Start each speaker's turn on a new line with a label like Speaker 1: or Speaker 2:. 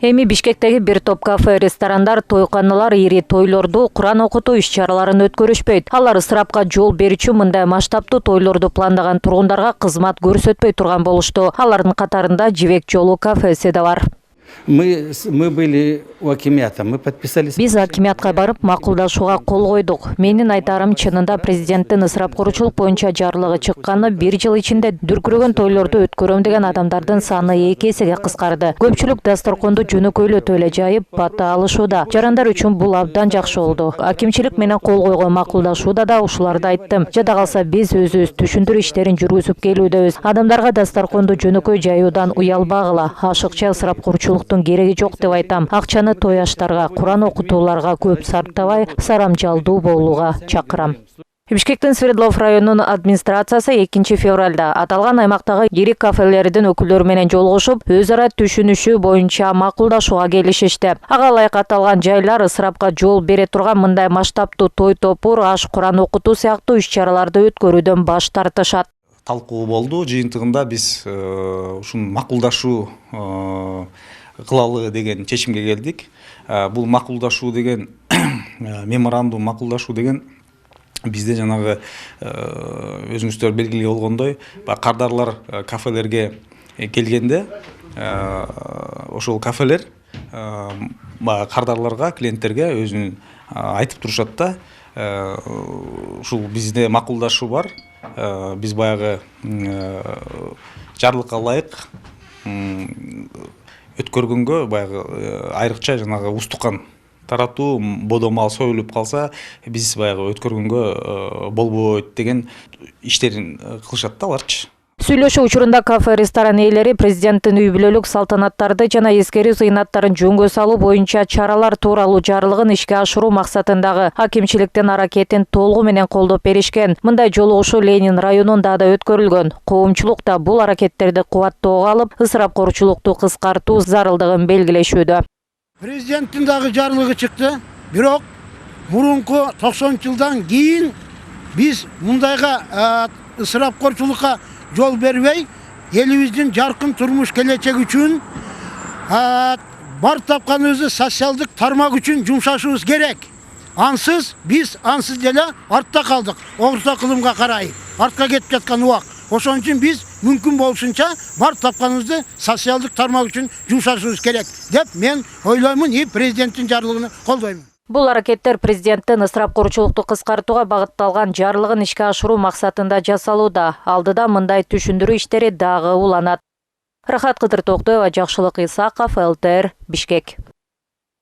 Speaker 1: Эми Бишкектеги бир топ кафе, ресторандар, тойканалар ири тойлорду Куран окутуу иш-чараларын өткөрүшпөйт. Алар ысырапка жол берүүчү мындай масштабтуу тойлорду пландаган тургундарга кызмат көрсөтпөй турган болушту. Алардын катарында Жибек жолу кафеси да бар.
Speaker 2: Мы были у акимята, мы подписались.
Speaker 1: Биз акимиятка барып макулдашууга кол койдук. Менин айтарым, чынында президенттин ысырапкорчулук боюнча жарлыгы чыкканы 1 жыл ичинде дүркүрөгөн тойлорду өткөрөм деген адамдардын саны 2 эсеге кыскарды. Көпчүлүк дасторконду жөнөкөйлөтүп эле жайып бата алышууда. Жарандар үчүн бул абдан жакшы болду. Акимчилик менен кол койгон макулдашууда да ушуларды айттым. Жада калса биз өзүбүз түшүндүрүү иштерин жүргүзүп келүүдөбүз. Адамдарга дасторконду жөнөкөй жайуудан уялбагыла. Ашыкча ысырапкорчулуктун кереги жок деп айтам. Акчаны той аштарга, Куран окутууларга көп сарптабай, сарамжалдуу болууга чакырам. Бишкектин Свердлов районунун администрациясы 2 февралда аталган аймактагы ири кафелердин өкүлдөрү менен жолугушуп, өз ара түшүнүшүү боюнча макулдашууга келишишти. Ага ылайык аталган жайлар ысырапка жол бере турган мындай масштабтуу той топур, аш, Куран окутуу сыяктуу иш-чараларды өткөрүүдөн баш тартышат.
Speaker 3: Талкуу болду. Жыйынтыгында биз ушун макулдашуу кылалы деген чечимге келдик. Бул макулдашуу деген меморандум макулдашуу деген бизде жанагы өзүңүздөр белгилей болгондой, кардарлар кафелерге келгенде ошол кафелер кардарларга, клиенттерге өзүнүн айтып турушат да, ушул бизде макулдашуу бар. Биз баягы жарлыкка ылайык өткөргөнгө баягы айрыкча жанагы устукан таратуу, бодомал союлуп калса, биз баягы өткөргөнгө болбойт деген иштерин кылышат да аларчы.
Speaker 1: Сүйлөшүү учурунда кафе, ресторан ээлери президенттин үй бүлөлүк салтанаттарды жана эскерүү зыйнаттарын жөнгө салуу боюнча чаралар тууралуу жарлыгын ишке ашыруу максатындагы акимчиликтин аракетин толугу менен колдоп беришкен. Мындай жолугушуу Ленин районунда да өткөрүлгөн. Коомчулук да бул аракеттерди кубаттоого алып, ысырапкорчулукту кыскартуу зарылдыгын белгилешүүдө.
Speaker 4: Президенттин дагы жарлыгы чыкты. Бирок мурунку 90-жылдан кийин биз мындайга ысырапкорчулукка жол бербей, элибиздин жаркын турмуш келечеги үчүн бар тапканыбызды социалдык тармак үчүн жумшашыбыз керек. Ансыз деле артта калдык. Орто кылымга карай, артка кетип жаткан убак. Ошон үчүн биз мүмкүн болушунча бар тапканыбызды социалдык тармак үчүн жумшашыбыз керек деп мен ойлоймун и президенттин жарлыгын колдоймун.
Speaker 1: Бул аракеттер президенттин ысырапкорчулукту кыскартууга багытталган жарлыгын ишке ашыруу максатында жасалууда. Алдыда мындай түшүндүрүү иштери дагы уланат. Рахат Кыдыр Токтоева, Жакшылык Исаков, ЛТР, Бишкек.